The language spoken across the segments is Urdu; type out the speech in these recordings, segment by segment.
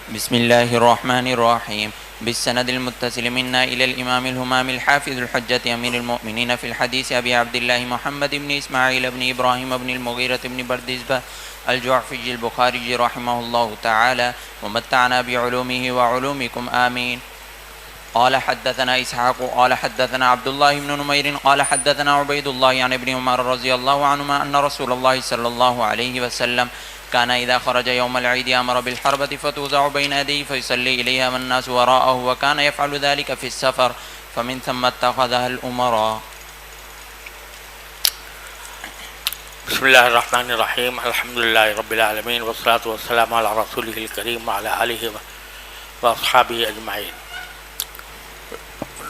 بسم الله الرحمن الرحيم. بالسند المتصل منا إلى الإمام الهمام الحافظ الحجة أمير المؤمنين في الحديث أبي عبد الله محمد بن إسماعيل بن إبراهيم بن المغيرة بن بردزبة الجعفي البخاري رحمه الله تعالى ومتعنا بعلومه وعلومكم آمين. قال حدثنا إسحاق قال حدثنا عبد الله بن نمير قال حدثنا عبيد الله عن ابن عمر رضي الله عنهما أن رسول الله صلى الله عليه وسلم كان إذا خرج يوم العيد أمر بالحربة فتوزع بين يديه فيصلي إليها والناس وراءه وكان يفعل ذلك في السفر فمن ثم اتخذها الأمراء. بسم اللہ الرحمن الرحیم. الحمد للہ رب العالمین والصلاة والسلام علی رسولہ الکریم وعلی آلہ واصحابہ اجمعین.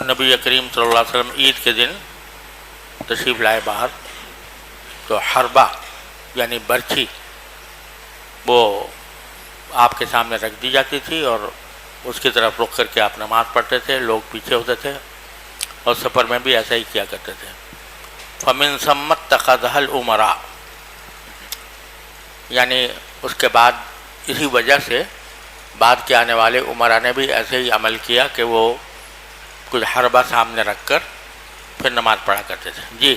نبی کریم صلی اللہ علیہ وسلم عید کے دن تشریف لائے باہر، تو حربہ یعنی برچھی وہ آپ کے سامنے رکھ دی جاتی تھی اور اس کی طرف رخ کر کے آپ نماز پڑھتے تھے، لوگ پیچھے ہوتے تھے، اور سفر میں بھی ایسا ہی کیا کرتے تھے. فمن ثم اتخذها الامراء، یعنی اس کے بعد اسی وجہ سے بعد کے آنے والے عمرا نے بھی ایسے ہی عمل کیا کہ وہ کچھ حربہ سامنے رکھ کر پھر نماز پڑھا کرتے تھے. جی.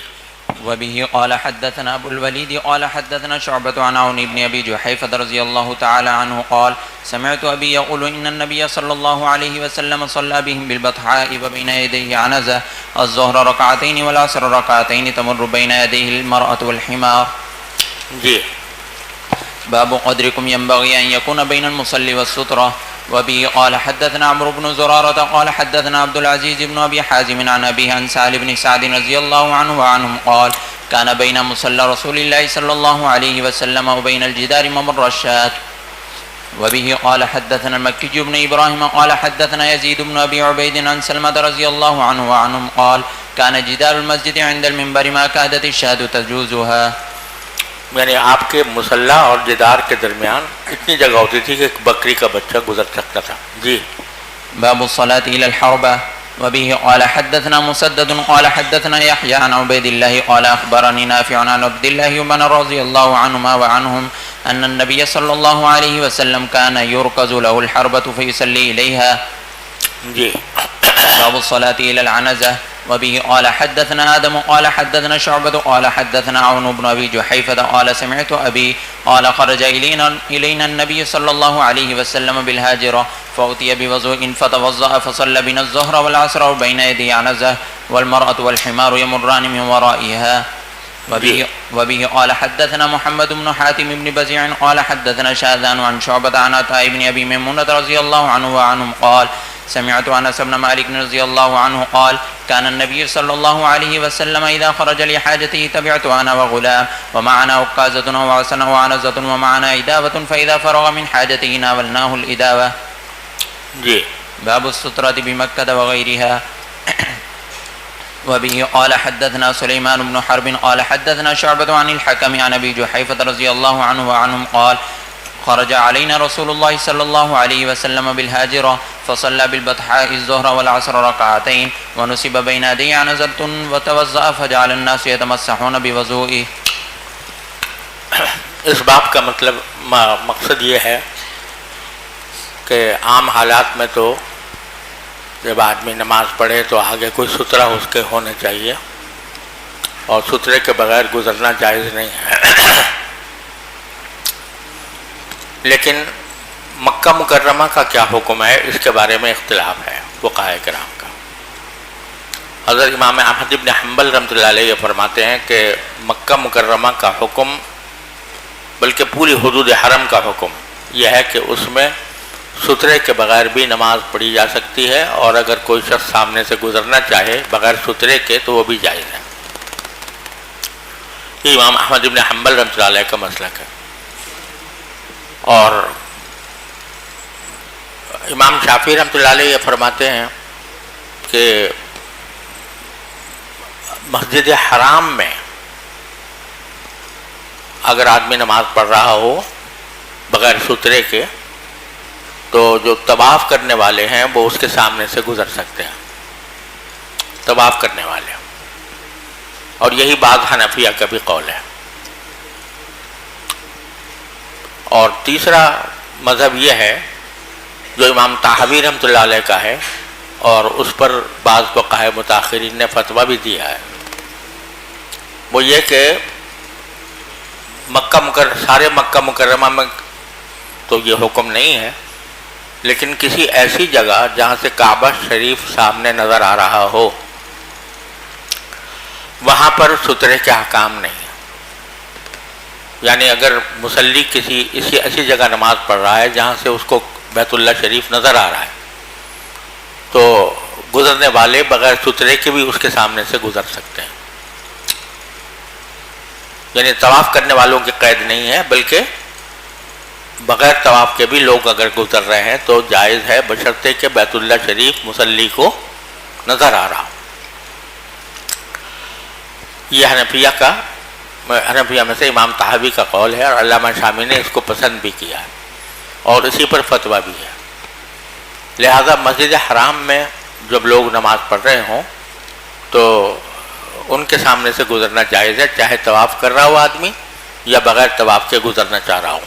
وبه قال حدثنا أبو الوليد قال حدثنا شعبة عن عون بن أبي جحيفة رضي الله تعالى عنه قال سمعت أبي يقول إن النبي صلى الله عليه وسلم صلى بهم بالبطحاء وبين يديه عنزة الظهر ركعتين والعصر ركعتين تمر بين يديه المرأة والحمار. جی. باب قدركم ينبغي أن يكون بين المصلي والسترة. وبه قال حدثنا عمرو بن زرارة قال حدثنا عبد العزيز بن أبي حازم عن أبيه عن سهل بن سعد رضي الله عنه وعنهم قال كان بين مصلى رسول الله صلى الله عليه وسلم وبين الجدار ممر الشاة. وبه قال حدثنا المكي بن إبراهيم قال حدثنا يزيد بن أبي عبيد عن سلمة رضي الله عنه وعنهم قال كان جدار المسجد عند المنبر ما كادت الشاة تجوزها. یعنی آپ کے مصلی اور جدار کے درمیان اتنی جگہ ہوتی تھی کہ ایک بکری کا بچہ گزر سکتا تھا. جی. باب الصلاة إلى الحربة. وبه قال حدثنا مسدد قال حدثنا يحيى عن عبيد الله قال أخبرني نافع عن عبد الله بن رضي الله عنهما وعنهم أن النبي صلى الله عليه وسلم كان يركز له الحربة فيصلي إليها. جی. باب الصلاة إلى العنزة. وبه قال حدثنا آدم قال حدثنا شعبة قال حدثنا عون بن أبي جحيفة قال سمعت أبي قال خرج إلينا النبي صلى الله عليه وسلم بالهاجرة فأتي بوضوء فتوضأ فصلى بنا الظهر والعصر وبين يدي عنزة والمرأة والحمار يمران من ورائها. وبه قال حدثنا محمد بن حاتم بن بزيع قال حدثنا شاذان عن شعبة عن عطاء بن أبي ميمونة رضي الله عنه وعنهم قال سمعت أنس بن مالك رضي الله عنه قال كان النبي صلى الله عليه وسلم إذا خرج لحاجته تبعت أنا وغلام ومعنا عكازة وعسن وعنزة ومعنا إداوة فإذا فرغ من حاجته ناولناه الإداوة. جی. باب السترة بمكة وغيرها. وبه قال حدثنا سليمان بن حرب قال حدثنا شعبة عن الحكم عن أبي جحيفة رضي الله عنه وعنهم قال خرج علينا رسول الله صلى الله عليه وسلم بالهاجرة فصلى بالبطحاء الظهر والعصر ركعتين ونصب بين يديه عنزة وتوضأ فجعل الناس يتمسحون بوضوئه. اس باب کا مقصد یہ ہے کہ عام حالات میں تو جب آدمی نماز پڑھے تو آگے کوئی سترہ اس کے ہونے چاہیے اور سترے کے بغیر گزرنا جائز نہیں ہے. لیکن مکہ مکرمہ کا کیا حکم ہے، اس کے بارے میں اختلاف ہے فقہاء کرام کا. حضرت امام احمد بن حنبل رحمۃ اللہ علیہ فرماتے ہیں کہ مکہ مکرمہ کا حکم، بلکہ پوری حدود حرم کا حکم یہ ہے کہ اس میں سترے کے بغیر بھی نماز پڑھی جا سکتی ہے، اور اگر کوئی شخص سامنے سے گزرنا چاہے بغیر سترے کے تو وہ بھی جائز ہے. یہ امام احمد بن حنبل رحمۃ اللہ علیہ کا مسلک ہے. اور امام شافعی رحمۃ اللہ علیہ یہ فرماتے ہیں کہ مسجد حرام میں اگر آدمی نماز پڑھ رہا ہو بغیر سترے کے تو جو طواف کرنے والے ہیں وہ اس کے سامنے سے گزر سکتے ہیں، طواف کرنے والے. اور یہی بات حنفیہ کا بھی قول ہے. اور تیسرا مذہب یہ ہے جو امام طحاوی رحمۃ اللہ علیہ کا ہے، اور اس پر بعض فقہاء متاخرین نے فتویٰ بھی دیا ہے، وہ یہ کہ سارے مکہ مکرمہ میں تو یہ حکم نہیں ہے، لیکن کسی ایسی جگہ جہاں سے کعبہ شریف سامنے نظر آ رہا ہو، وہاں پر سترے کے احکام نہیں ہیں۔ یعنی اگر مصلی کسی ایسی جگہ نماز پڑھ رہا ہے جہاں سے اس کو بیت اللہ شریف نظر آ رہا ہے، تو گزرنے والے بغیر سترے کے بھی اس کے سامنے سے گزر سکتے ہیں۔ یعنی طواف کرنے والوں کی قید نہیں ہے، بلکہ بغیر طواف کے بھی لوگ اگر گزر رہے ہیں تو جائز ہے، بشرطے کہ بیت اللہ شریف مصلی کو نظر آ رہا ہو۔ یہ حنفیہ میں سے امام طحاوی کا قول ہے، اور علامہ شامی نے اس کو پسند بھی کیا ہے، اور اسی پر فتویٰ بھی ہے۔ لہذا مسجد حرام میں جب لوگ نماز پڑھ رہے ہوں تو ان کے سامنے سے گزرنا جائز ہے، چاہے طواف کر رہا ہو آدمی یا بغیر طواف کے گزرنا چاہ رہا ہو۔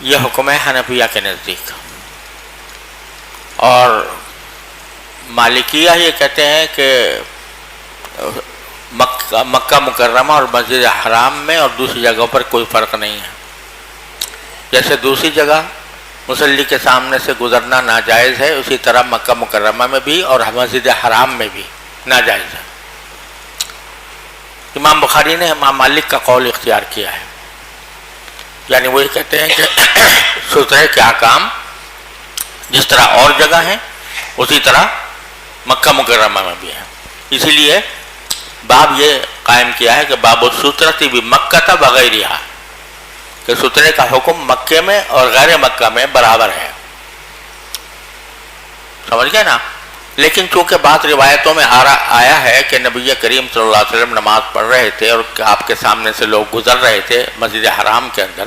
یہ حکم ہے حنفیہ کے نزدیک۔ اور مالکیہ یہ کہتے ہیں کہ مکہ مکرمہ اور مسجد حرام میں اور دوسری جگہوں پر کوئی فرق نہیں ہے۔ جیسے دوسری جگہ مصلی کے سامنے سے گزرنا ناجائز ہے، اسی طرح مکہ مکرمہ میں بھی اور مسجد حرام میں بھی ناجائز ہے۔ امام بخاری نے امام مالک کا قول اختیار کیا ہے، یعنی وہ یہ کہتے ہیں کہ سترے کے احکام جس طرح اور جگہ ہیں اسی طرح مکہ مکرمہ میں بھی ہیں۔ اسی لیے باب یہ قائم کیا ہے کہ باب السترۃ بمکہ وغیرہا، کہ سترے کا حکم مکے میں اور غیر مکہ میں برابر ہے۔ سمجھ گئے نا؟ لیکن چونکہ بعض روایتوں میں آیا ہے کہ نبی کریم صلی اللہ علیہ وسلم نماز پڑھ رہے تھے اور آپ کے سامنے سے لوگ گزر رہے تھے مسجد حرام کے اندر،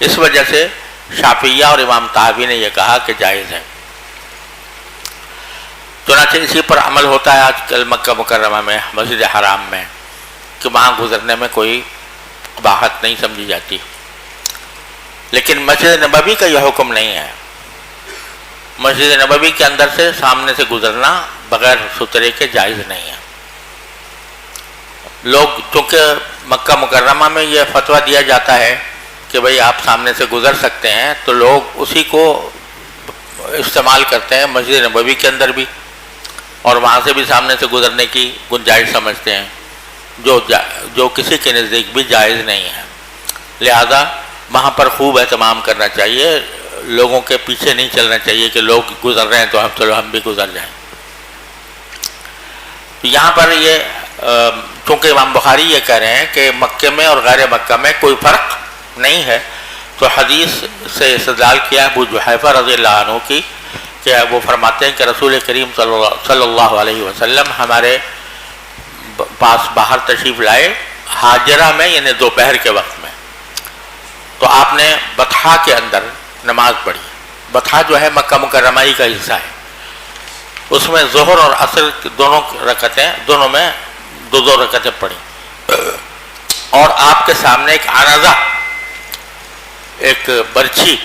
اس وجہ سے شافعیہ اور امام طحاوی نے یہ کہا کہ جائز ہے۔ چنانچہ اسی پر عمل ہوتا ہے آج کل مکہ مکرمہ میں، مسجد حرام میں، کہ وہاں گزرنے میں کوئی قباحت نہیں سمجھی جاتی۔ لیکن مسجد نبوی کا یہ حکم نہیں ہے۔ مسجد نبوی کے اندر سے سامنے سے گزرنا بغیر سترے کے جائز نہیں ہے۔ لوگ چونکہ مکہ مکرمہ میں یہ فتویٰ دیا جاتا ہے کہ بھئی آپ سامنے سے گزر سکتے ہیں، تو لوگ اسی کو استعمال کرتے ہیں مسجد نبوی کے اندر بھی، اور وہاں سے بھی سامنے سے گزرنے کی گنجائش سمجھتے ہیں، جو کسی کے نزدیک بھی جائز نہیں ہے۔ لہذا وہاں پر خوب اہتمام کرنا چاہیے، لوگوں کے پیچھے نہیں چلنا چاہیے کہ لوگ گزر رہے ہیں تو چلو ہم بھی گزر جائیں۔ یہاں پر یہ چونکہ امام بخاری یہ کہہ رہے ہیں کہ مکے میں اور غیر مکہ میں کوئی فرق نہیں ہے، تو حدیث سے استدلال کیا ابو جحیفہ رضی اللہ عنہ کی، کہ وہ فرماتے ہیں کہ رسول کریم صلی اللہ علیہ وسلم ہمارے پاس باہر تشریف لائے حاجرہ میں، یعنی دوپہر کے وقت میں، تو آپ نے بطحا کے اندر نماز پڑھی۔ بطحا جو ہے مکہ مکرمہ ہی کا حصہ ہے، اس میں ظہر اور عصر دونوں رکعتیں، دونوں میں دو رکعتیں پڑھی، اور آپ کے سامنے ایک عنزہ، ایک برچھی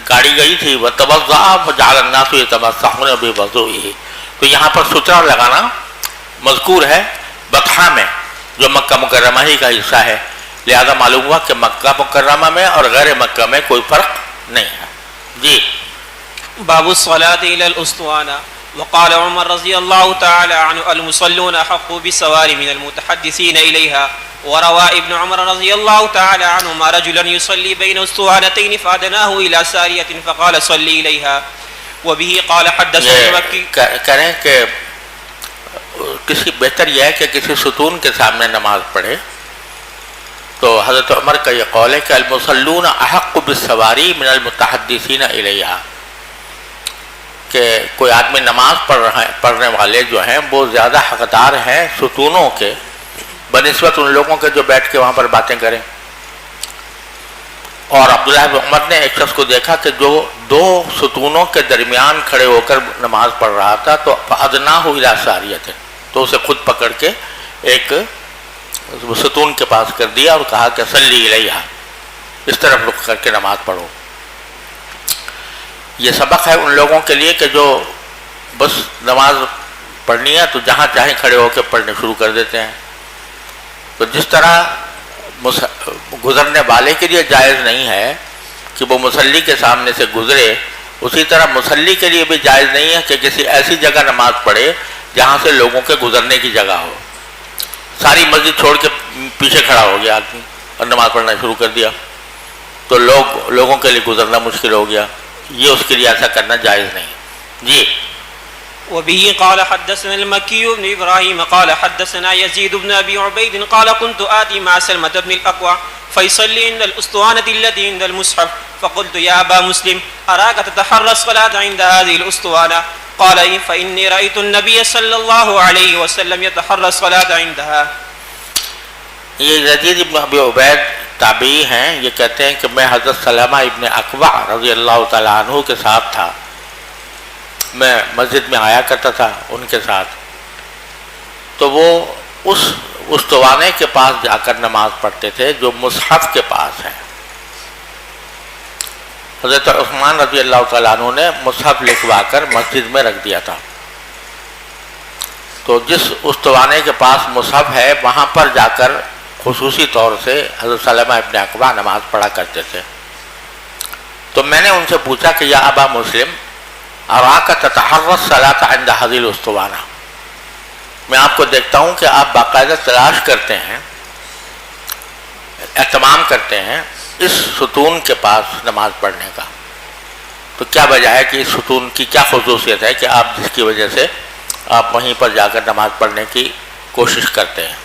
گاڑی گئی تھی، وَتَوَضَّأَ فَجَعَلَ النَّاسُ يَتَمَسَّحُونَ بِوُضُوئِهِ، تو یہاں پر سترہ لگانا مذکور ہے بطحا میں جو مکہ مکرمہ ہی کا حصہ ہے۔ لہذا معلوم ہوا کہ مکہ مکرمہ میں اور غیر مکہ میں کوئی فرق نہیں ہے۔ جی باب الصلاة إلى الأسطوانة. وقال عمر رضي الله تعالى عنه المصلون أحق بالسوار من المتحدثين إليها. وروى ابن عمر رضي الله تعالى عنهما رجلا يصلي بين اسطوانتين فأدناه إلى سارية فقال صلي إليها. وبه قال حدثنا مكي. کریں کہ کسی بہتر یہ ہے کہ کسی ستون کے سامنے نماز پڑھے، تو حضرت عمر کا یہ قول ہے کہ المصلون احق بالسواری من المتحدثین الیہا، کہ کوئی آدمی نماز پڑھنے والے جو ہیں وہ زیادہ حقدار ہیں ستونوں کے بنسبت ان لوگوں کے جو بیٹھ کے وہاں پر باتیں کریں۔ اور عبداللہ بن عمر نے ایک شخص کو دیکھا کہ جو دو ستونوں کے درمیان کھڑے ہو کر نماز پڑھ رہا تھا، تو فأدناہ الی ساریۃ، تو اسے خود پکڑ کے ایک ستون کے پاس کر دیا اور کہا کہ صلی الیہا، اس طرف رخ کر کے نماز پڑھو۔ یہ سبق ہے ان لوگوں کے لیے کہ جو بس نماز پڑھنی ہے تو جہاں چاہیں کھڑے ہو کے پڑھنے شروع کر دیتے ہیں. تو جس طرح گزرنے والے کے لیے جائز نہیں ہے کہ وہ مصلی کے سامنے سے گزرے، اسی طرح مصلی کے لیے بھی جائز نہیں ہے کہ کسی ایسی جگہ نماز پڑھے جہاں سے لوگوں کے گزرنے کی جگہ ہو. ساری مسجد چھوڑ کے پیچھے کھڑا ہو گیا آدمی اور نماز پڑھنا شروع کر دیا تو لوگوں کے لیے گزرنا مشکل ہو گیا. یہ اس کے لیے ایسا کرنا جائز نہیں. جی. وبه قال حدثنا المكي بن إبراهيم قال حدثنا يزيد بن أبي عبيد قال كنت آتي مع سلمة بن الأكوع فيصلي عند الأسطوانة التي عند المصحف فقلت يا أبا مسلم أراك تتحرى الصلاة عند هذه الأسطوانة قال فإني رأيت النبي صلى الله عليه وسلم يتحرى الصلاة عندها. یہ یزید ابن ابی عبید تابعی ہیں. یہ کہتے ہیں کہ میں حضرت سلمہ ابن اکوع رضی اللہ تعالیٰ عنہ کے ساتھ تھا. میں مسجد میں آیا کرتا تھا ان کے ساتھ. تو وہ اس استوانے کے پاس جا کر نماز پڑھتے تھے جو مصحف کے پاس ہے. حضرت عثمان رضی اللہ تعالیٰ عنہ نے مصحف لکھوا کر مسجد میں رکھ دیا تھا. تو جس استوانے کے پاس مصحف ہے وہاں پر جا کر خصوصی طور سے حضرت سلمہ ابن اکوع نماز پڑھا کرتے تھے. تو میں نے ان سے پوچھا کہ یا ابا مسلم اراک تتحری الصلاۃ عند هذه الاسطوانہ، میں آپ کو دیکھتا ہوں کہ آپ باقاعدہ تلاش کرتے ہیں، اہتمام کرتے ہیں اس ستون کے پاس نماز پڑھنے کا. تو کیا وجہ ہے کہ اس ستون کی کیا خصوصیت ہے کہ آپ جس کی وجہ سے آپ وہیں پر جا کر نماز پڑھنے کی کوشش کرتے ہیں؟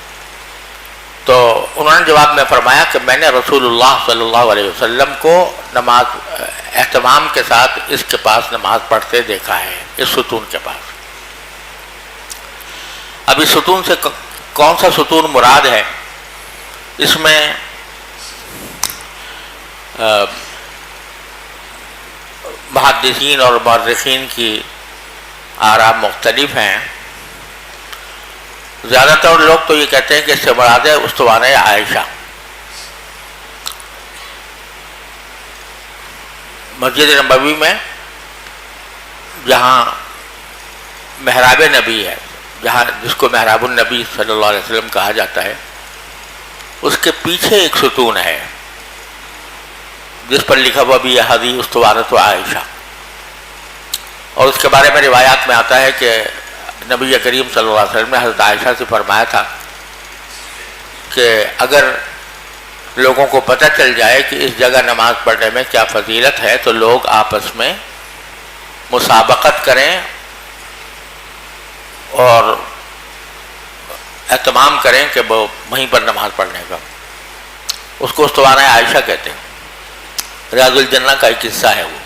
تو انہوں نے جواب میں فرمایا کہ میں نے رسول اللہ صلی اللہ علیہ وسلم کو نماز اہتمام کے ساتھ اس کے پاس نماز پڑھتے دیکھا ہے، اس ستون کے پاس. اب اس ستون سے کون سا ستون مراد ہے؟ اس میں محدثین اور مورخین کی آراء مختلف ہیں. زیادہ تر لوگ تو یہ کہتے ہیں کہ اس سے مراد ہے استوانہ عائشہ. مسجد نبوی میں جہاں محراب نبی ہے، جہاں جس کو محراب النبی صلی اللہ علیہ وسلم کہا جاتا ہے، اس کے پیچھے ایک ستون ہے جس پر لکھا ہوا بھی ہے حدیث استوانۃ عائشہ. اور اس کے بارے میں روایات میں آتا ہے کہ نبی کریم صلی اللہ علیہ وسلم نے حضرت عائشہ سے فرمایا تھا کہ اگر لوگوں کو پتہ چل جائے کہ اس جگہ نماز پڑھنے میں کیا فضیلت ہے تو لوگ آپس میں مسابقت کریں اور اہتمام کریں کہ وہ وہیں پر نماز پڑھنے کا. اس کو استوانہ عائشہ کہتے ہیں. ریاض الجنہ کا ایک قصہ ہے وہ.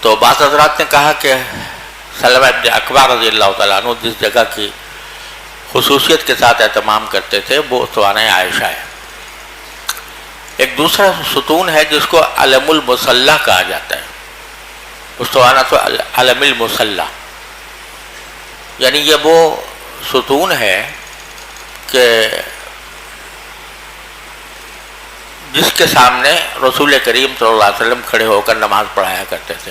تو بعض حضرات نے کہا کہ سلمہ ابن اکوع رضی اللہ تعالیٰ عنہ جس جگہ کی خصوصیت کے ساتھ اہتمام کرتے تھے وہ استوانہ عائشہ ہے. ایک دوسرا ستون ہے جس کو علم المصلی کہا جاتا ہے. استوانہ تو علم المصلی، یعنی یہ وہ ستون ہے کہ جس کے سامنے رسول کریم صلی اللہ علیہ وسلم کھڑے ہو کر نماز پڑھایا کرتے تھے.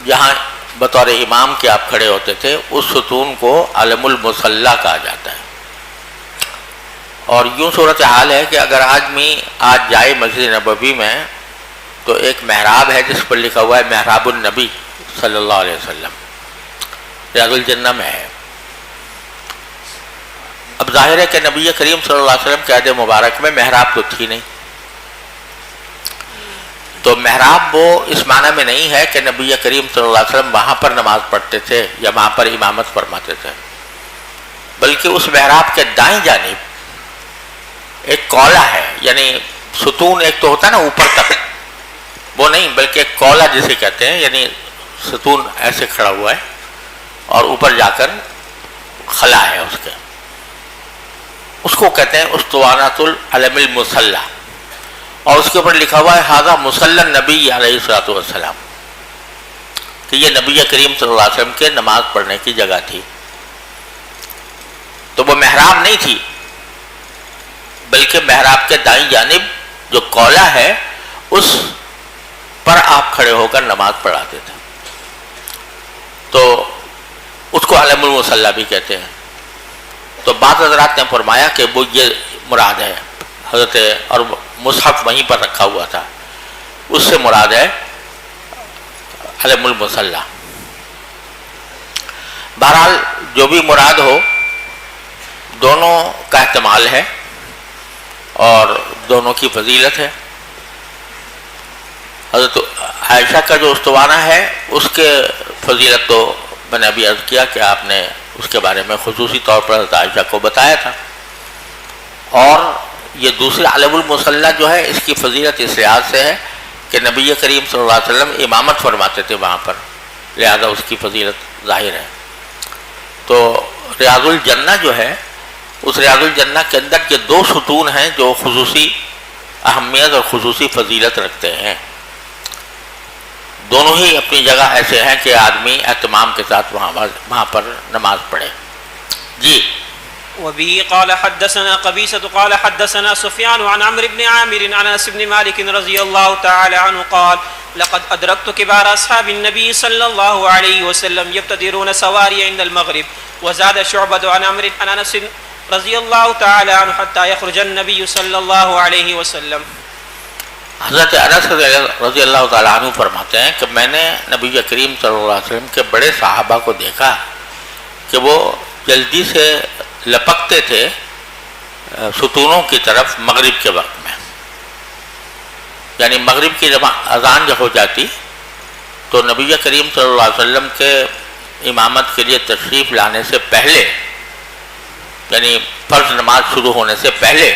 جہاں بطور امام کے آپ کھڑے ہوتے تھے اس ستون کو علم المصلی کہا جاتا ہے. اور یوں صورتحال ہے کہ اگر آدمی آج جائے مسجد نبوی میں تو ایک محراب ہے جس پر لکھا ہوا ہے محراب النبی صلی اللہ علیہ وسلم، ریاض الجنہ میں ہے. اب ظاہر ہے کہ نبی کریم صلی اللہ علیہ وسلم کے عہد مبارک میں محراب تو تھی نہیں. تو محراب وہ اس معنی میں نہیں ہے کہ نبی کریم صلی اللہ علیہ وسلم وہاں پر نماز پڑھتے تھے یا وہاں پر امامت فرماتے تھے، بلکہ اس محراب کے دائیں جانب ایک کولا ہے. یعنی ستون ایک تو ہوتا ہے نا اوپر تک، وہ نہیں بلکہ ایک کولا جسے کہتے ہیں، یعنی ستون ایسے کھڑا ہوا ہے اور اوپر جا کر خلا ہے اس کے، اس کو کہتے ہیں استوانۃ العلم المصلی. اور اس کے اوپر لکھا ہوا ہے ھذا مصلی النبی علیہ الصلوۃ والسلام، کہ یہ نبی کریم صلی اللہ علیہ وسلم کے نماز پڑھنے کی جگہ تھی. تو وہ محراب نہیں تھی بلکہ محراب کے دائیں جانب جو کولا ہے اس پر آپ کھڑے ہو کر نماز پڑھاتے تھے، تو اس کو علم المصلی بھی کہتے ہیں۔ تو بعض حضرات نے فرمایا کہ وہ یہ مراد ہے حضرت، اور مصحف وہیں پر رکھا ہوا تھا، اس سے مراد ہے علم المصلی۔ بہرحال جو بھی مراد ہو، دونوں کا احتمال ہے اور دونوں کی فضیلت ہے۔ حضرت عائشہ کا جو استوانہ ہے اس کے فضیلت تو میں نے ابھی عرض کیا کہ آپ نے اس کے بارے میں خصوصی طور پر حضرت عائشہ کو بتایا تھا، اور یہ دوسرے علم المصلی جو ہے اس کی فضیلت اس لحاظ سے ہے کہ نبی کریم صلی اللہ علیہ وسلم امامت فرماتے تھے وہاں پر، لہذا اس کی فضیلت ظاہر ہے۔ تو ریاض الجنہ جو ہے، اس ریاض الجنہ کے اندر یہ دو ستون ہیں جو خصوصی اہمیت اور خصوصی فضیلت رکھتے ہیں، دونوں ہی اپنی جگہ ایسے ہیں کہ آدمی اہتمام کے ساتھ وہاں پر نماز پڑھے۔ جی وبه قال حدثنا قبيصة قال حدثنا سفيان عن عمرو بن عامر عن انس بن مالك رضي الله تعالى عنه قال لقد أدركت كبار أصحاب النبي صلى الله عليه وسلم يبتدرون سواري عند المغرب. وزاد شعبة عن عمرو عن انس رضي الله تعالى عنه حتى يخرج النبي صلى الله عليه وسلم. حضرت انس رضی اللہ تعالیٰ عنہ فرماتے ہیں کہ میں نے نبی کریم صلی اللہ علیہ وسلم کے بڑے صحابہ کو دیکھا کہ وہ جلدی سے لپکتے تھے ستونوں کی طرف مغرب کے وقت میں، یعنی مغرب کی اذان جب ہو جاتی تو نبی کریم صلی اللہ علیہ وسلم کے امامت کے لیے تشریف لانے سے پہلے، یعنی فرض نماز شروع ہونے سے پہلے،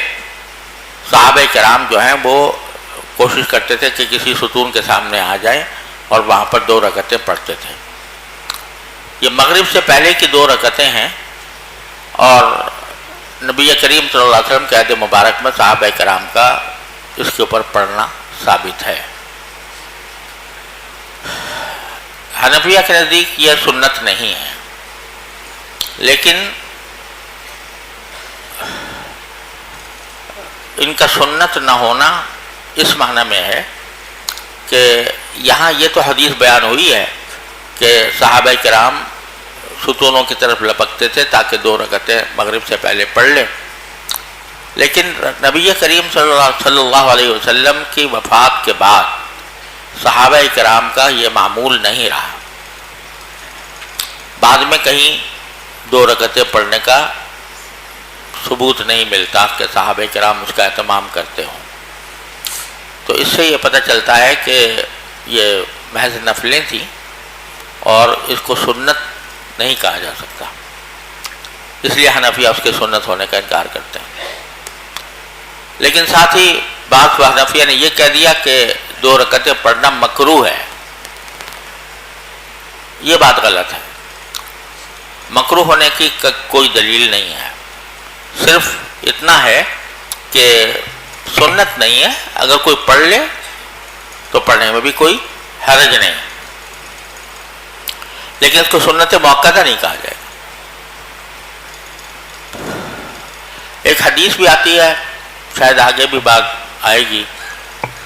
صحابہ کرام جو ہیں وہ کوشش کرتے تھے کہ کسی ستون کے سامنے آ جائیں اور وہاں پر 2 رکعتیں پڑھتے تھے۔ یہ مغرب سے پہلے کی 2 رکعتیں ہیں، اور نبی کریم صلی اللہ علیہ وسلم کے عہد مبارک میں صحابہ کرام کا اس کے اوپر پڑھنا ثابت ہے۔ حنفیہ کے نزدیک یہ سنت نہیں ہے، لیکن ان کا سنت نہ ہونا اس معنی میں ہے کہ یہاں یہ تو حدیث بیان ہوئی ہے کہ صحابہ کرام ستونوں کی طرف لپکتے تھے تاکہ 2 رکعتیں مغرب سے پہلے پڑھ لیں، لیکن نبی کریم صلی اللہ علیہ وسلم کی وفات کے بعد صحابہ کرام کا یہ معمول نہیں رہا۔ بعد میں کہیں 2 رکعتیں پڑھنے کا ثبوت نہیں ملتا کہ صحابہ کرام اس کا اہتمام کرتے ہوں۔ تو اس سے یہ پتہ چلتا ہے کہ یہ محض نفلیں تھیں اور اس کو سنت نہیں کہا جا سکتا، اس لیے حنفیہ اس کے سنت ہونے کا انکار کرتے ہیں۔ لیکن ساتھ ہی بعض حنفیہ نے یہ کہہ دیا کہ 2 رکعتیں پڑھنا مکروہ ہے، یہ بات غلط ہے۔ مکروہ ہونے کی کوئی دلیل نہیں ہے، صرف اتنا ہے کہ سنت نہیں ہے، اگر کوئی پڑھ لے تو پڑھنے میں بھی کوئی حرج نہیں، لیکن اس کو سنت موقتہ نہیں کہا جائے گا۔ ایک حدیث بھی آتی ہے، شاید آگے بھی بات آئے گی،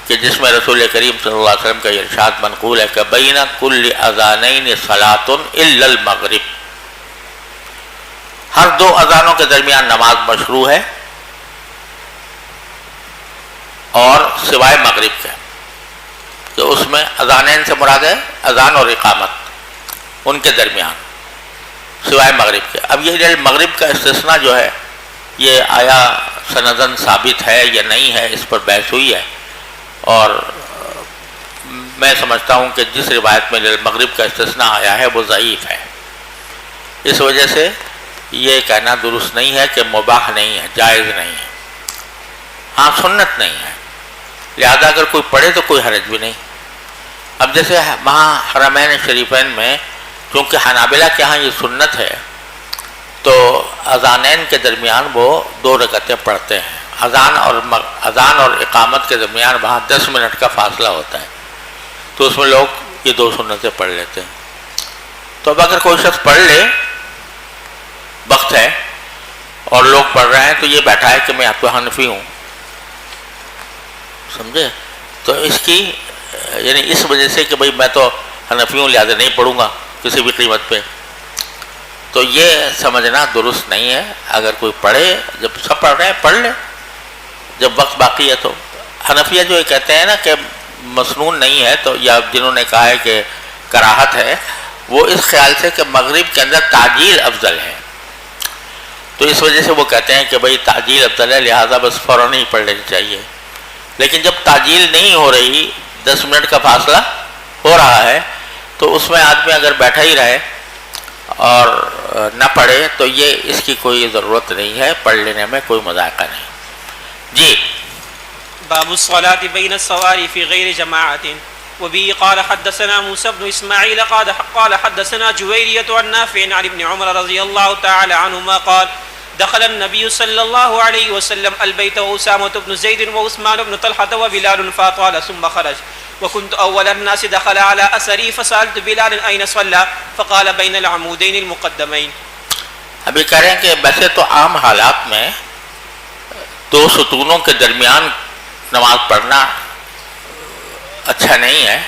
کہ جس میں رسول کریم صلی اللہ علیہ وسلم کا یہ ارشاد منقول ہے کہ بین کل اذانین صلاۃ الا المغرب، ہر 2 اذانوں کے درمیان نماز مشروع ہے اور سوائے مغرب کے، کہ اس میں اذانین سے مراد ہے اذان اور اقامت، ان کے درمیان سوائے مغرب کے۔ اب یہ مغرب کا استثناء جو ہے یہ آیا سندن ثابت ہے یا نہیں ہے، اس پر بحث ہوئی ہے، اور میں سمجھتا ہوں کہ جس روایت میں مغرب کا استثناء آیا ہے وہ ضعیف ہے، اس وجہ سے یہ کہنا درست نہیں ہے کہ مباح نہیں ہے، جائز نہیں ہے، ہاں سنت نہیں ہے، لہذا اگر کوئی پڑھے تو کوئی حرج بھی نہیں۔ اب جیسے وہاں حرمین شریفین میں چونکہ حنابلہ کے ہاں یہ سنت ہے تو اذانین کے درمیان وہ 2 رکعتیں پڑھتے ہیں، اذان اور اقامت کے درمیان وہاں 10 منٹ کا فاصلہ ہوتا ہے، تو اس میں لوگ یہ 2 سنتیں پڑھ لیتے ہیں۔ تو اب اگر کوئی شخص پڑھ لے، وقت ہے اور لوگ پڑھ رہے ہیں، تو یہ بیٹھا ہے کہ میں آپ تو حنفی ہوں، سمجھے، تو اس کی یعنی اس وجہ سے کہ بھئی میں تو حنفیوں لہٰذا نہیں پڑھوں گا کسی بھی قیمت پہ، تو یہ سمجھنا درست نہیں ہے۔ اگر کوئی پڑھے، جب سب پڑھ رہے ہیں پڑھ لے جب وقت باقی ہے۔ تو حنفیہ جو یہ کہتے ہیں نا کہ مسنون نہیں ہے، تو یا جنہوں نے کہا ہے کہ کراہت ہے، وہ اس خیال سے کہ مغرب کے اندر تعجیل افضل ہے، تو اس وجہ سے وہ کہتے ہیں کہ بھئی تعجیل افضل ہے، لہٰذا بس فوراً ہی پڑھ لینی چاہیے۔ لیکن جب تعجیل نہیں ہو رہی، 10 منٹ کا فاصلہ ہو رہا ہے، تو اس میں آدمی اگر بیٹھا ہی رہے اور نہ پڑھے تو یہ اس کی کوئی ضرورت نہیں ہے، پڑھ لینے میں کوئی مذائقہ نہیں۔ جی باب الصلاة بين السواري في غير جماعة وبه قال حدثنا موسى بن إسماعيل قال حدثنا جويرية عن نافع عن ابن عمر رضي الله تعالى عنهما قال دخل النبي صلى الله عليه وسلم البيت وأسامة بن زيد وعثمان بن طلحة وبلال فأطال ثم خرج وكنت أول الناس دخل على أثري فسألت بلال أين صلى فقال بين العمودين المقدمين۔ ابھی کہہ رہے ہیں کہ ویسے تو عام حالات میں دو ستونوں کے درمیان نماز پڑھنا اچھا نہیں ہے۔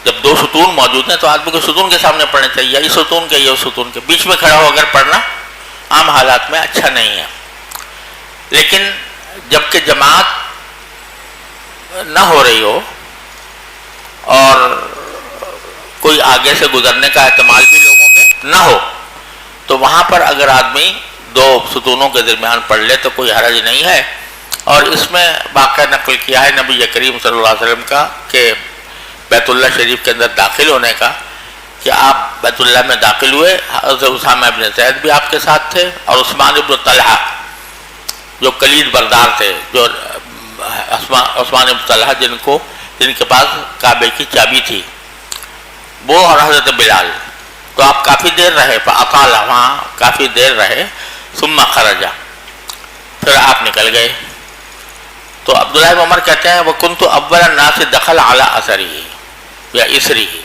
جب دو ستون موجود ہیں تو آدمی کو ستون کے سامنے پڑھنے چاہیے، اس ستون کے یا اس ستون کے بیچ میں کھڑا ہو اگر پڑھنا عام حالات میں اچھا نہیں ہے۔ لیکن جب کہ جماعت نہ ہو رہی ہو اور کوئی آگے سے گزرنے کا احتمال بھی لوگوں کے نہ ہو، تو وہاں پر اگر آدمی دو ستونوں کے درمیان پڑھ لے تو کوئی حرج نہیں ہے۔ اور اس میں واقعہ نقل کیا ہے نبی کریم صلی اللہ علیہ وسلم کا کہ بیت اللہ شریف کے اندر داخل ہونے کا، کہ آپ بیت اللہ میں داخل ہوئے، حضرت اسامہ ابن زید بھی آپ کے ساتھ تھے اور عثمان ابن طلحہ جو کلید بردار تھے، جو عثمان ابن طلحہ جن کے پاس کعبے کی چابی تھی، وہ اور حضرت بلال۔ تو آپ کافی دیر رہے، فاطال، وہاں کافی دیر رہے، ثم خرج، پھر آپ نکل گئے۔ تو عبداللہ بن عمر کہتے ہیں وَكُنْتُ أَوَّلَ النَّاسِ دَخَلَ عَلَىٰ أَثَرِهِ یا اِسْرِهِ،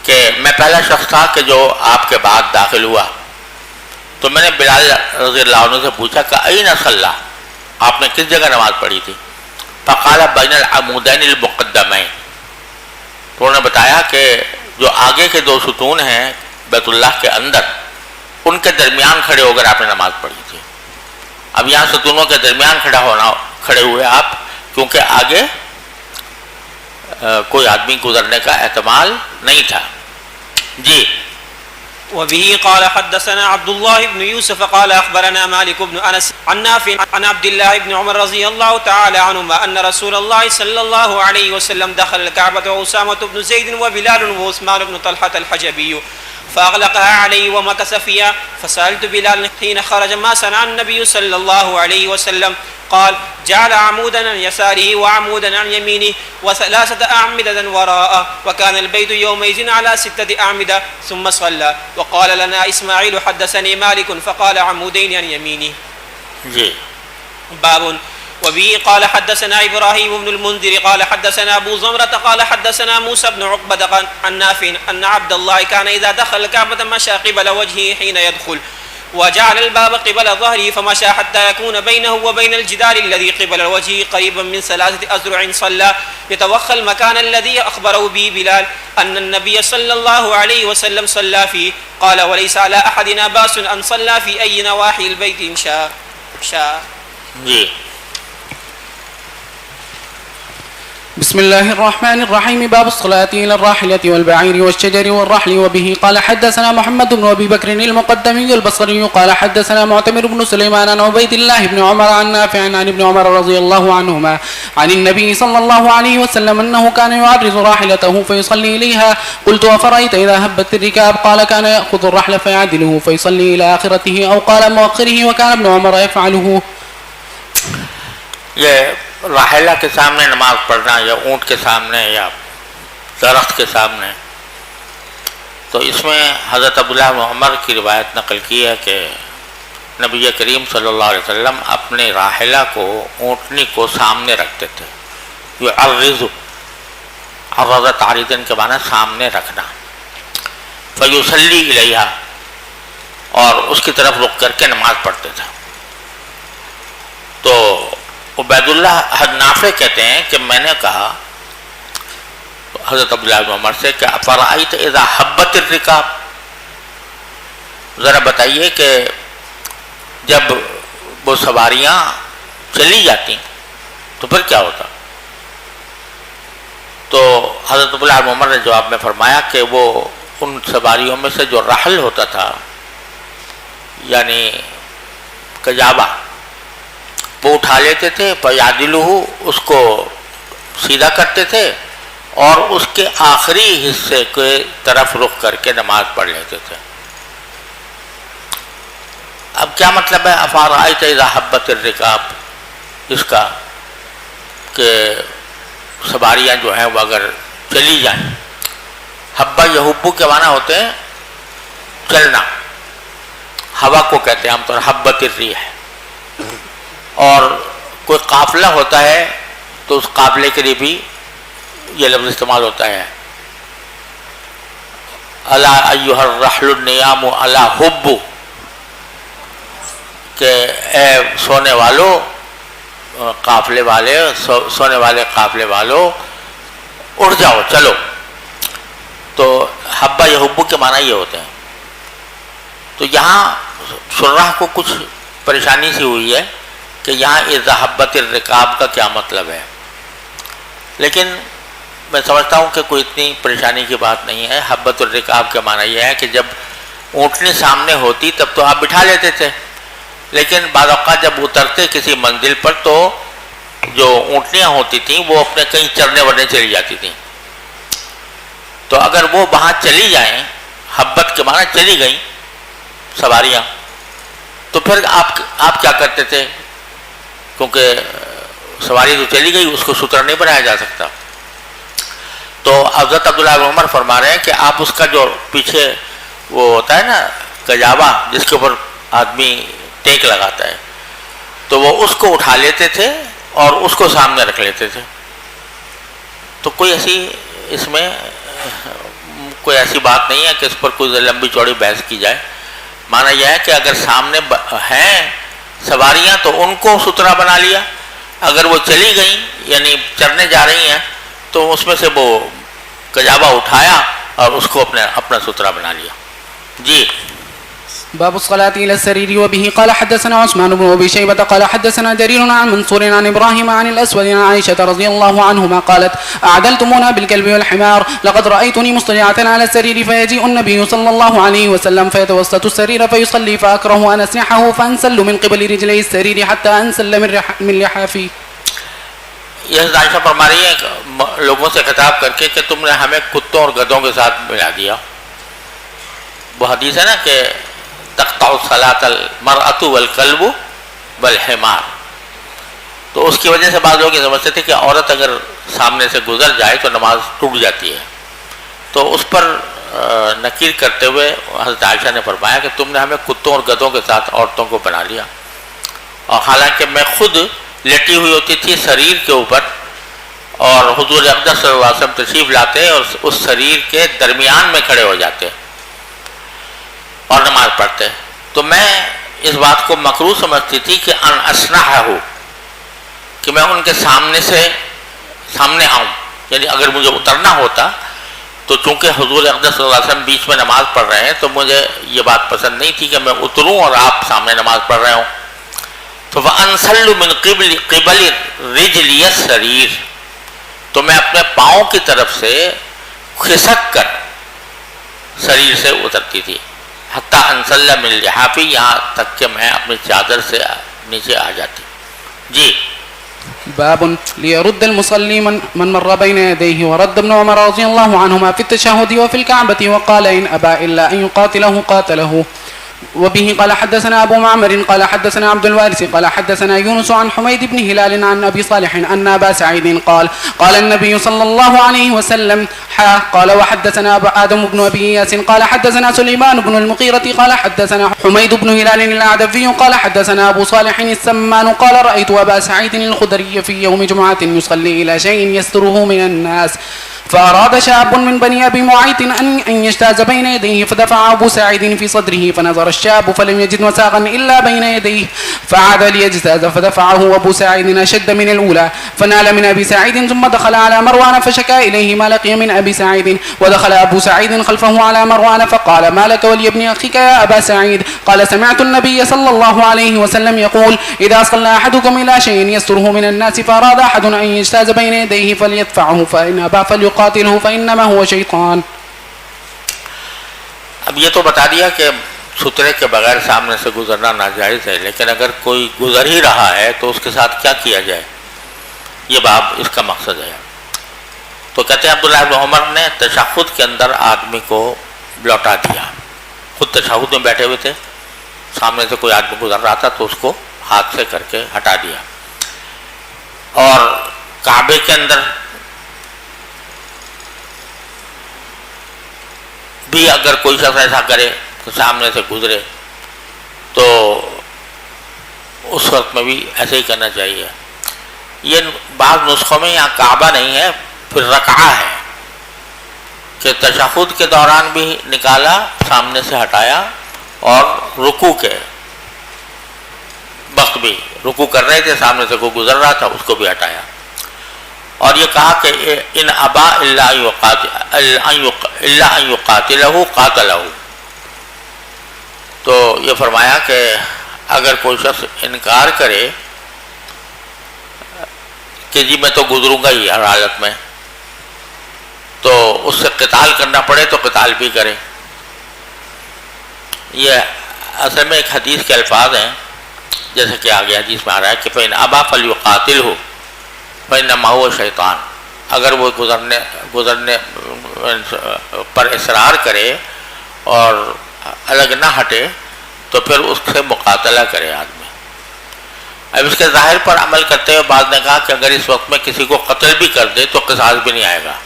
کہ میں پہلا شخص تھا کہ جو آپ کے بعد داخل ہوا۔ تو میں نے بلال رضی اللہ عنہ سے پوچھا کہ أَيْنَ صَلَّىٰ، آپ نے کس جگہ نماز پڑھی تھی؟ فَقَالَ بَيْنَ الْعَمُودَيْنِ الْمُقَدَّمَيْنِ، تو انہوں نے بتایا کہ جو آگے کے دو ستون ہیں بیت اللہ کے اندر، ان کے درمیان کھڑے ہو کر آپ نے نماز پڑھی تھی۔ اب یہاں ستونوں کے درمیان کھڑے ہوئے آپ، کیونکہ آگے کوئی آدمی گزرنے کا احتمال نہیں تھا۔ جی وبه قال حدثنا عبد الله بن يوسف قال أخبرنا مالك بن أنس عن نافع عن عبد الله بن عمر رضي الله تعالى عنهما أن رسول الله صلى الله عليه وسلم دخل الكعبة وأسامة بن زيد وبلال وعثمان بن طلحة الحجبي فأغلقها عليه ومكث فيها فسألت بلال حين خرج ما صنع النبي صلى الله عليه وسلم قال جعل عمودا عن يساره وعمودا عن يمينه وثلاثة أعمدة وراءه وكان البيت يومئذ على 6 أعمدة ثم صلى وقال لنا إسماعيل حدثني مالك فقال عمودين عن يمينه۔ باب وبه قال حدثنا إبراهيم بن المنذر قال حدثنا أبو زمرة قال حدثنا موسى بن عقبة عن نافع أن عبد الله كان إذا دخل الكعبة مشى قبل وجهه حين يدخل وجعل الباب قبل ظهره فمشى حتى يكون بينه وبين الجدار الذي قبل الوجه قريبا من 3 أذرع صلى يتوخى المكان الذي أخبره به بلال أن النبي صلى الله عليه وسلم صلى فيه قال وليس على أحدنا باس أن صلى في أي نواحي البيت إن شاء۔ بسم الله الرحمن الرحيم باب الصلاة إلى الراحلة والبعير والشجر والرحل وبه قال حدثنا محمد بن أبي بكر المقدمي البصري قال حدثنا معتمر بن سليمان عن عبيد الله بن عمر عن نافع عن ابن عمر رضي الله عنهما عن النبي صلى الله عليه وسلم أنه كان يعرض راحلته فيصلي إليها قلت وفرأيت إذا هبت الركاب قال كان يأخذ الرحل فيعدله فيصلي إلى آخرته أو قال مؤخره وكان ابن عمر يفعله۔ راحلہ کے سامنے نماز پڑھنا یا اونٹ کے سامنے یا درخت کے سامنے، تو اس میں حضرت عبداللہ بن عمر کی روایت نقل کی ہے کہ نبی کریم صلی اللہ علیہ وسلم اپنے راحلہ کو، اونٹنی کو سامنے رکھتے تھے۔ یعرض، عرض تعریضاً کے معنی سامنے رکھنا، فیصلی الیہا، اور اس کی طرف رک کر کے نماز پڑھتے تھے۔ تو عبید اللہ نافع کہتے ہیں کہ میں نے کہا حضرت عبداللہ بن عمر سے کہ فرأیت اذا حبت الرکاب، ذرا بتائیے کہ جب وہ سواریاں چلی جاتی تو پھر کیا ہوتا؟ تو حضرت عبداللہ بن عمر نے جواب میں فرمایا کہ وہ ان سواریوں میں سے جو رحل ہوتا تھا یعنی کجابہ، وہ اٹھا لیتے تھے، فیعدلہ، اس کو سیدھا کرتے تھے اور اس کے آخری حصے کے طرف رخ کر کے نماز پڑھ لیتے تھے۔ اب کیا مطلب ہے افرأیت اذا حبت الرکاب اس کا، کہ سواریاں جو ہیں وہ اگر چلی جائیں، حبہ یحبو کے معنی ہوتے ہیں چلنا، ہوا کو کہتے ہیں عام طور حبت الریح، اور کوئی قافلہ ہوتا ہے تو اس قافلے کے لیے بھی یہ لفظ استعمال ہوتا ہے، الا ایھا الرحل النیام الا حب، کہ اے سونے والو، قافلے والے، سونے والے قافلے والو اٹھ جاؤ، چلو۔ تو حبہ یحبو کے معنی یہ ہوتے ہیں۔ تو یہاں شراح کو کچھ پریشانی سی ہوئی ہے کہ یہاں اذا حبت الرکاب کا کیا مطلب ہے، لیکن میں سمجھتا ہوں کہ کوئی اتنی پریشانی کی بات نہیں ہے۔ حبت الرکاب کا معنی یہ ہے کہ جب اونٹنی سامنے ہوتی تب تو آپ بٹھا لیتے تھے، لیکن بعض اوقات جب اترتے کسی منزل پر تو جو اونٹنیاں ہوتی تھیں وہ اپنے کہیں چرنے ورنے چلی جاتی تھیں، تو اگر وہ وہاں چلی جائیں، حبت کے معنی چلی گئیں سواریاں، تو پھر آپ کیا کرتے تھے؟ کیونکہ سواری تو چلی گئی، اس کو سترا نہیں بنایا جا سکتا۔ تو حضرت عبداللہ بن عمر فرما رہے ہیں کہ آپ اس کا جو پیچھے وہ ہوتا ہے نا کجاوا، جس کے اوپر آدمی ٹیک لگاتا ہے، تو وہ اس کو اٹھا لیتے تھے اور اس کو سامنے رکھ لیتے تھے۔ تو کوئی ایسی اس میں کوئی ایسی بات نہیں ہے کہ اس پر کوئی لمبی چوڑی بحث کی جائے۔ معنی یہ ہے کہ اگر سامنے ہیں سواریاں تو ان کو سترا بنا لیا، اگر وہ چلی گئیں یعنی چرنے جا رہی ہیں تو اس میں سے وہ کجابہ اٹھایا اور اس کو اپنا سترا بنا لیا۔ جی باب الصلاة إلى السرير. وبه قال حدثنا عثمان بن أبي شيبة قال حدثنا جرير عن منصور عن إبراهيم عن الأسود عن عائشة رضي الله عنهما قالت أعدلتمونا بالكلب والحمار لقد رأيتني مضطجعة على السرير فيجيء النبي صلى الله عليه وسلم فيتوسط السرير فيصلي فأكره أن أسنحه فأنسل من قبل رجلي السرير حتى أنسل من لحافي. یہ عائشہ فرما رہی ہے لوگوں سے خطاب کر کے کہ تم نے ہمیں کتوں اور گدھوں کے ساتھ ملا دیا۔ وہ حدیث ہے نا کہ تقطع الصلاۃ المرأۃ والکلب والحمار، تو اس کی وجہ سے بعض لوگ یہ سمجھتے تھے کہ عورت اگر سامنے سے گزر جائے تو نماز ٹوٹ جاتی ہے، تو اس پر نکیر کرتے ہوئے حضرت عائشہ نے فرمایا کہ تم نے ہمیں کتوں اور گدھوں کے ساتھ عورتوں کو بنا لیا، اور حالانکہ میں خود لیٹی ہوئی ہوتی تھی سریر کے اوپر، اور حضور اقدس صلی اللہ علیہ وسلم تشریف لاتے اور اس سریر کے درمیان میں کھڑے ہو جاتے اور نماز پڑھتے، تو میں اس بات کو مکروہ سمجھتی تھی کہ ان اسنحہ ہو، کہ میں ان کے سامنے آؤں، یعنی اگر مجھے اترنا ہوتا تو چونکہ حضور اقدس صلی اللہ علیہ وسلم بیچ میں نماز پڑھ رہے ہیں تو مجھے یہ بات پسند نہیں تھی کہ میں اتروں اور آپ سامنے نماز پڑھ رہے ہوں۔ تو وَأَنْسَلُّ مِنْ قِبَلِ رِجْلِيَ السَّرِيرِ، تو میں اپنے پاؤں کی طرف سے کھسک کر سریر سے اترتی تھی، حتیٰ انسل من لحافی، یہاں تک کہ میں اپنی چادر سے نیچے آ جاتی۔ جی باب ليرد المصلي من مر بين يديه. ورد ابن عمر رضي الله عنهما في التشهد وفي الكعبة وقال إن أبى إلا أن يقاتله قاتله. وبه قال حدثنا أبو معمر قال حدثنا عبد الوارث قال حدثنا يونس عن حميد بن هلال عن أبي صالح أن أبا سعيد قال قال النبي صلى الله عليه وسلم قال وحدثنا آدم بن أبي إياس قال حدثنا سليمان بن المغيرة قال حدثنا حميد بن هلال الأعدفي قال حدثنا أبو صالح السمان قال رأيت أبا سعيد الخدري في يوم جمعة يصلي إلى شيء يستره من الناس، فأراد شاب من بني أبي معيط أن يجتاز بين يديه، فدفع أبو سعيد في صدره فنظر فنظر الشاب فلم يجد مساغا إلا بين يديه فعاد ليجتاز فدفعه أبو سعيد أشد من الأولى فنال من أبي سعيد ثم دخل على مروان فشكا إليه ما لقي من أبي سعيد ودخل أبو سعيد خلفه على مروان فقال ما لك ولابن أخيك يا أبا سعيد قال سمعت النبي صلى الله عليه وسلم يقول إذا صلى أحدكم إلى شيء يستره من الناس فأراد أحد أن يجتاز بين يديه فليدفعه فإن أبى فليقاتله فإنما هو شيطان. اب یہ تو بتا دیا کہ سترے کے بغیر سامنے سے گزرنا ناجائز ہے، لیکن اگر کوئی گزر ہی رہا ہے تو اس کے ساتھ کیا کیا جائے، یہ باب اس کا مقصد ہے. تو کہتے ہیں عبداللہ بن عمر نے تشہد کے اندر آدمی کو لوٹا دیا، خود تشہد میں بیٹھے ہوئے تھے، سامنے سے کوئی آدمی گزر رہا تھا تو اس کو ہاتھ سے کر کے ہٹا دیا. اور کعبے کے اندر بھی اگر کوئی شخص ایسا کرے کہ سامنے سے گزرے تو اس وقت میں بھی ایسے ہی کرنا چاہیے. یہ بعض نسخوں میں یہاں کعبہ نہیں ہے، پھر رکعہ ہے کہ تشہد کے دوران بھی نکالا، سامنے سے ہٹایا، اور رکوع کے وقت بھی رکوع کر رہے تھے، سامنے سے کوئی گزر رہا تھا اس کو بھی ہٹایا. اور یہ کہا کہ ان ابا الا ان یقاتلہ قاتلہ، تو یہ فرمایا کہ اگر کوئی شخص انکار کرے کہ جی میں تو گزروں گا ہی ہر حالت میں، تو اس سے قتال کرنا پڑے تو قتال بھی کرے. یہ اصل میں ایک حدیث کے الفاظ ہیں، جیسے کہ آگے حدیث میں آ رہا ہے کہ فَإِنْ أَبَى فَلْيُقَاتِلْهُ فَإِنَّمَا هُوَ شَيْطَانٌ، اگر وہ گزرنے پر اصرار کرے اور الگ نہ ہٹے تو پھر اس سے مقاتلہ کرے آدمی. اب اس کے ظاہر پر عمل کرتے ہوئے بعض نے کہا کہ اگر اس وقت میں کسی کو قتل بھی کر دے تو قصاص بھی نہیں آئے گا،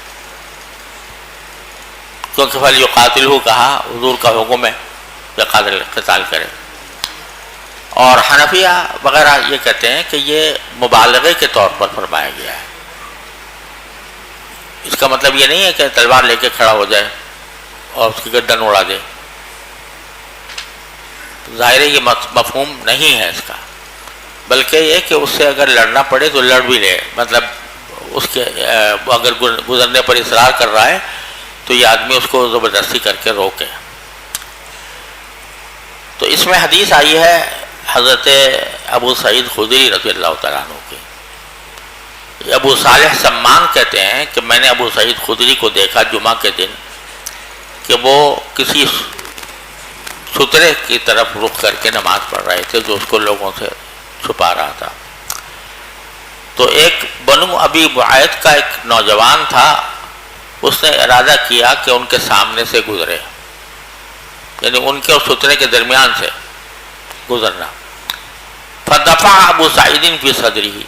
کیونکہ فَلْيُقَاتِلْهُ کہا، حضور کا حکم ہے کہ قتال کرے. اور حنفیہ وغیرہ یہ کہتے ہیں کہ یہ مبالغے کے طور پر فرمایا گیا ہے. اس کا مطلب یہ نہیں ہے کہ تلوار لے کے کھڑا ہو جائے اور اس کی گردن اڑا دے، ظاہر ہے یہ مفہوم نہیں ہے اس کا، بلکہ یہ کہ اس سے اگر لڑنا پڑے تو لڑ بھی لے. مطلب اس کے اگر گزرنے پر اصرار کر رہا ہے تو یہ آدمی اس کو زبردستی کر کے روکے. تو اس میں حدیث آئی ہے حضرت ابو سعید خدری رضی اللہ تعالیٰ عنہ کی. ابو صالح سمان کہتے ہیں کہ میں نے ابو سعید خدری کو دیکھا جمعہ کے دن کہ وہ کسی سترے کی طرف رخ کر کے نماز پڑھ رہے تھے جو اس کو لوگوں سے چھپا رہا تھا. تو ایک بنو ابی بعید کا ایک نوجوان تھا، اس نے ارادہ کیا کہ ان کے سامنے سے گزرے، یعنی ان کے اور سترے کے درمیان سے گزرنا. فدفع ابو سعید فی صدرہ،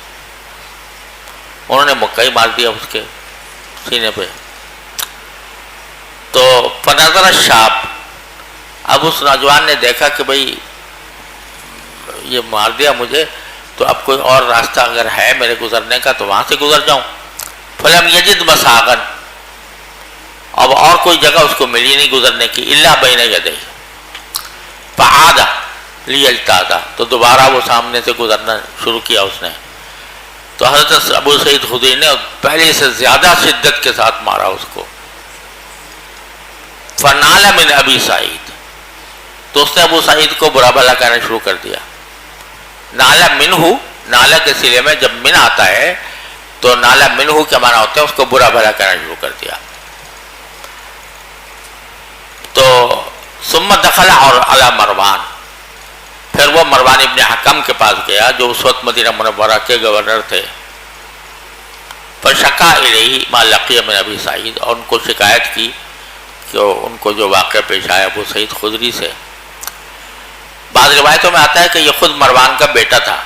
انہوں نے مکہ ہی مار دیا اس کے سینے پہ. تو فنظر الشاب، اب اس نوجوان نے دیکھا کہ بھئی یہ مار دیا مجھے، تو اب کوئی اور راستہ اگر ہے میرے گزرنے کا تو وہاں سے گزر جاؤں. فلم یجد مساغا، اب اور کوئی جگہ اس کو ملی نہیں گزرنے کی، الا بین یدیہ، فعاد لیجتاز، تو دوبارہ وہ سامنے سے گزرنا شروع کیا اس نے. تو حضرت ابو سعید خدری نے پہلے سے زیادہ شدت کے ساتھ مارا اس کو. فنال من ابی سعید، تو اس نے ابو سعید کو برا بھلا کہنا شروع کر دیا. نالا منہ، نالا کے سلے میں جب من آتا ہے تو نالا منہ کے معنی ہوتے ہیں اس کو برا بھلا کہنا شروع کر دیا. تو ثم دخل علی مروان، پھر وہ مروان ابن حکم کے پاس گیا جو اس وقت مدینہ منورہ کے گورنر تھے. فشکا الیہ ما لقی من ابی سعید، اور ان کو شکایت کی کہ ان کو جو واقعہ پیش آیا ابو سعید خدری سے. بعض روایتوں میں آتا ہے کہ یہ خود مروان کا بیٹا تھا،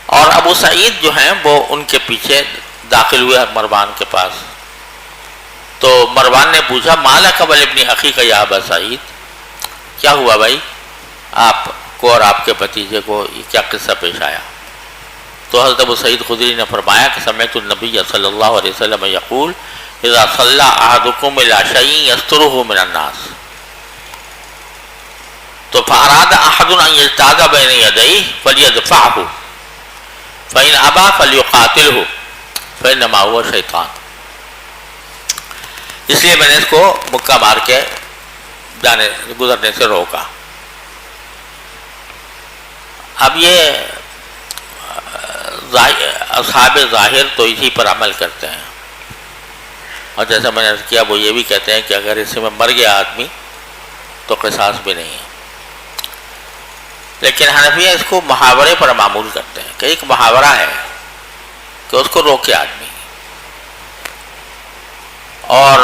اور ابو سعید جو ہیں وہ ان کے پیچھے داخل ہوئے مروان کے پاس. تو مروان نے پوچھا مالک ولابن اخیک یا ابا سعید، کیا ہوا بھائی آپ کو اور آپ کے بھتیجے کو، یہ کیا قصہ پیش آیا؟ تو حضرت ابو سعید خدری نے فرمایا کہ سمعت النبی صلی اللہ علیہ وسلم یقول اذا صلی احدکم الی شیء یسترہ من الناس، تو فاراد احد ان یجتاز بین یدیہ فلیدفعہ فإن ابا فلیقاتلہ فإنما هو شیطان. اس لیے میں نے اس کو مکہ مار کے گزرنے سے روکا. اب یہ اصحاب ظاہر تو اسی پر عمل کرتے ہیں، اور جیسا میں نے عرض کیا وہ یہ بھی کہتے ہیں کہ اگر اس میں مر گیا آدمی تو قصاص بھی نہیں ہے. لیکن حنفیہ اس کو محاورے پر معمول کرتے ہیں کہ ایک محاورہ ہے کہ اس کو روکے آدمی. اور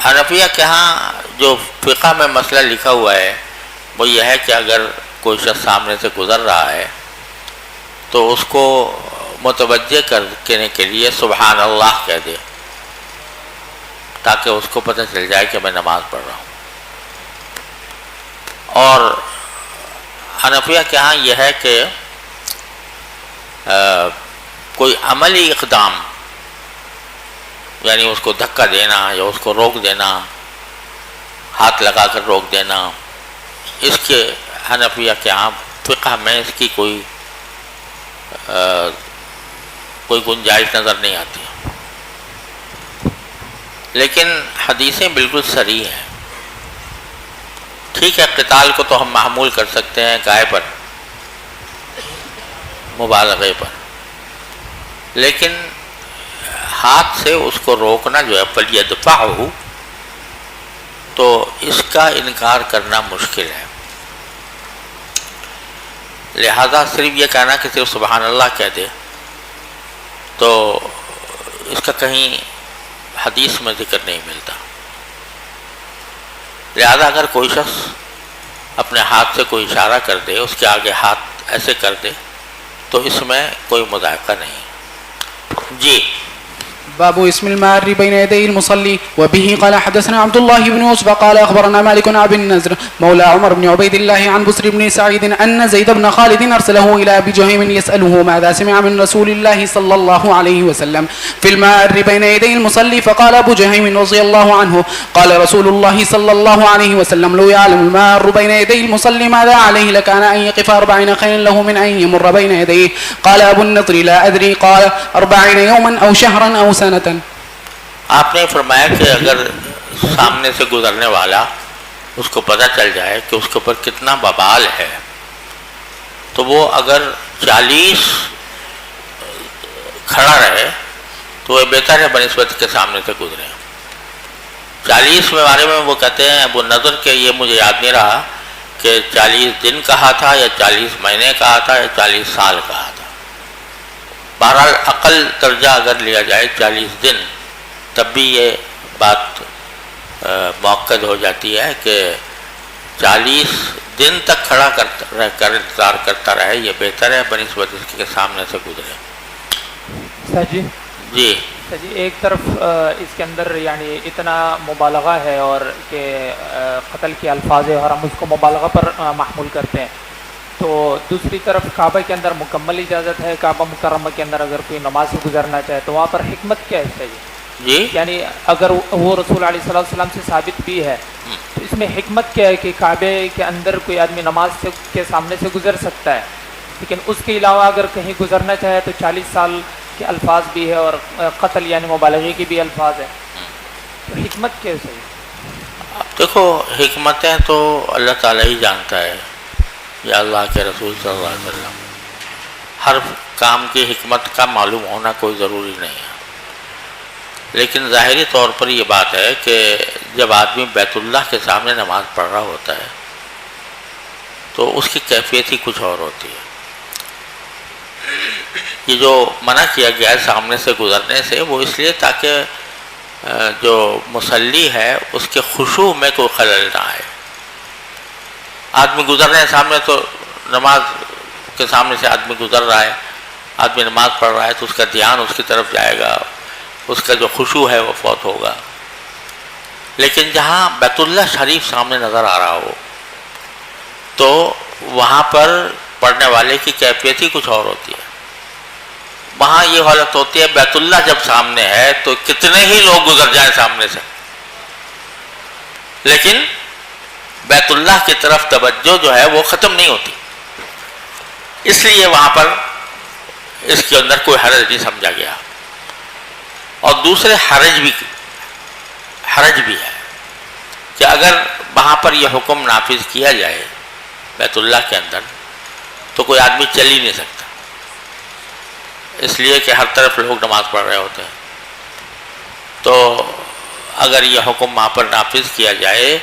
حنفیہ کے ہاں جو فقہ میں مسئلہ لکھا ہوا ہے وہ یہ ہے کہ اگر کوئی شخص سامنے سے گزر رہا ہے تو اس کو متوجہ کرنے کے لیے سبحان اللہ کہہ دے تاکہ اس کو پتہ چل جائے کہ میں نماز پڑھ رہا ہوں. اور حنفیہ کے ہاں یہ ہے کہ کوئی عملی اقدام یعنی اس کو دھکا دینا یا اس کو روک دینا، ہاتھ لگا کر روک دینا، اس کے حنفیہ کے ہاں فقہ میں اس کی کوئی گنجائش نظر نہیں آتی. لیکن حدیثیں بالکل صریح ہیں. ٹھیک ہے قتال کو تو ہم محمول کر سکتے ہیں گائے پر، مبالغے پر، لیکن ہاتھ سے اس کو روکنا جو ہے فلیدفعہ، تو اس کا انکار کرنا مشکل ہے. لہذا صرف یہ کہنا کہ صرف سبحان اللہ کہہ دے تو اس کا کہیں حدیث میں ذکر نہیں ملتا. لہذا اگر کوئی شخص اپنے ہاتھ سے کوئی اشارہ کر دے، اس کے آگے ہاتھ ایسے کر دے تو اس میں کوئی مذائقہ نہیں. جی باب اسم المار بين يدي المصلي. وبه قال حدثنا عبد الله بن يوسف قال اخبرنا مالك عن ابي النضر مولى عمر بن عبيد الله عن بسر بن سعيد ان زيد بن خالد ارسله الى ابي جهيم يساله ماذا سمع من رسول الله صلى الله عليه وسلم في المار بين يدي المصلي. فقال ابو جهيم رضي الله عنه قال رسول الله صلى الله عليه وسلم لو يعلم المار بين يدي المصلي ماذا عليه لكان ان يقف 40 خيرا له من ان يمر بين يديه. قال ابو النضر لا ادري قال 40 يوما او شهرا او سنة. آپ نے فرمایا کہ اگر سامنے سے گزرنے والا اس کو پتہ چل جائے کہ اس کے اوپر کتنا ببال ہے تو وہ اگر 40 کھڑا رہے تو وہ بہتر ہے بنسبت کے سامنے سے گزرے. 40 کے بارے میں وہ کہتے ہیں ابو نظر کہ یہ مجھے یاد نہیں رہا کہ 40 دن کہا تھا یا 40 مہینے کہا تھا یا 40 سال کہا تھا. بہرحال عقل درجہ اگر لیا جائے 40 دن تب بھی یہ بات موقع ہو جاتی ہے کہ 40 دن تک کھڑا کر انتظار کرتا رہے، یہ بہتر ہے بنسبت اس کے سامنے سے گزرے. سر جی جی سر جی ایک طرف اس کے اندر یعنی اتنا مبالغہ ہے اور کہ قتل کے الفاظ ہے اور ہم اس کو مبالغہ پر محمول کرتے ہیں، تو دوسری طرف کعبہ کے اندر مکمل اجازت ہے. کعبہ مکرمہ کے اندر اگر کوئی نماز سے گزرنا چاہے تو وہاں پر حکمت کیا ہے چاہیے؟ جی یعنی اگر وہ رسول علیہ صلی اللہ علیہ وسلم سے ثابت بھی ہے تو اس میں حکمت کیا ہے کہ کعبے کے اندر کوئی آدمی نماز کے سامنے سے گزر سکتا ہے، لیکن اس کے علاوہ اگر کہیں گزرنا چاہے تو 40 سال کے الفاظ بھی ہے اور قتل یعنی مبالغے کی بھی الفاظ ہے، تو حکمت کیسے ہے؟ دیکھو حکمتیں تو اللہ تعالیٰ ہی جانتا ہے یا اللہ کے رسول صلی اللہ علیہ وسلم. ہر کام کی حکمت کا معلوم ہونا کوئی ضروری نہیں ہے، لیکن ظاہری طور پر یہ بات ہے کہ جب آدمی بیت اللہ کے سامنے نماز پڑھ رہا ہوتا ہے تو اس کی کیفیت ہی کچھ اور ہوتی ہے. یہ جو منع کیا گیا ہے سامنے سے گزرنے سے وہ اس لیے تاکہ جو مصلی ہے اس کے خشوع میں کوئی خلل نہ آئے. آدمی گزر رہے ہیں سامنے تو نماز کے سامنے سے آدمی گزر رہا ہے، آدمی نماز پڑھ رہا ہے تو اس کا دھیان اس کی طرف جائے گا، اس کا جو خشوع ہے وہ فوت ہوگا. لیکن جہاں بیت اللہ شریف سامنے نظر آ رہا ہو تو وہاں پر پڑھنے والے کی کیفیت ہی کچھ اور ہوتی ہے. وہاں یہ حالت ہوتی ہے بیت اللہ جب سامنے ہے تو کتنے ہی لوگ گزر جائیں سامنے سے، لیکن بیت اللہ کی طرف توجہ جو ہے وہ ختم نہیں ہوتی، اس لیے وہاں پر اس کے اندر کوئی حرج نہیں سمجھا گیا. اور دوسرے حرج بھی ہے کہ اگر وہاں پر یہ حکم نافذ کیا جائے بیت اللہ کے اندر تو کوئی آدمی چل ہی نہیں سکتا، اس لیے کہ ہر طرف لوگ نماز پڑھ رہے ہوتے ہیں. تو اگر یہ حکم وہاں پر نافذ کیا جائے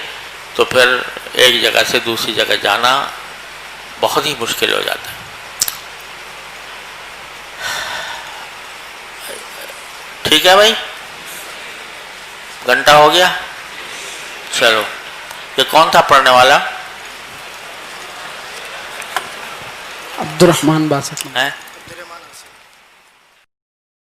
تو پھر ایک جگہ سے دوسری جگہ جانا بہت ہی مشکل ہو جاتا ہے. ٹھیک ہے بھائی، گھنٹہ ہو گیا. چلو، یہ کون تھا پڑھنے والا؟ عبد الرحمن باسط ہے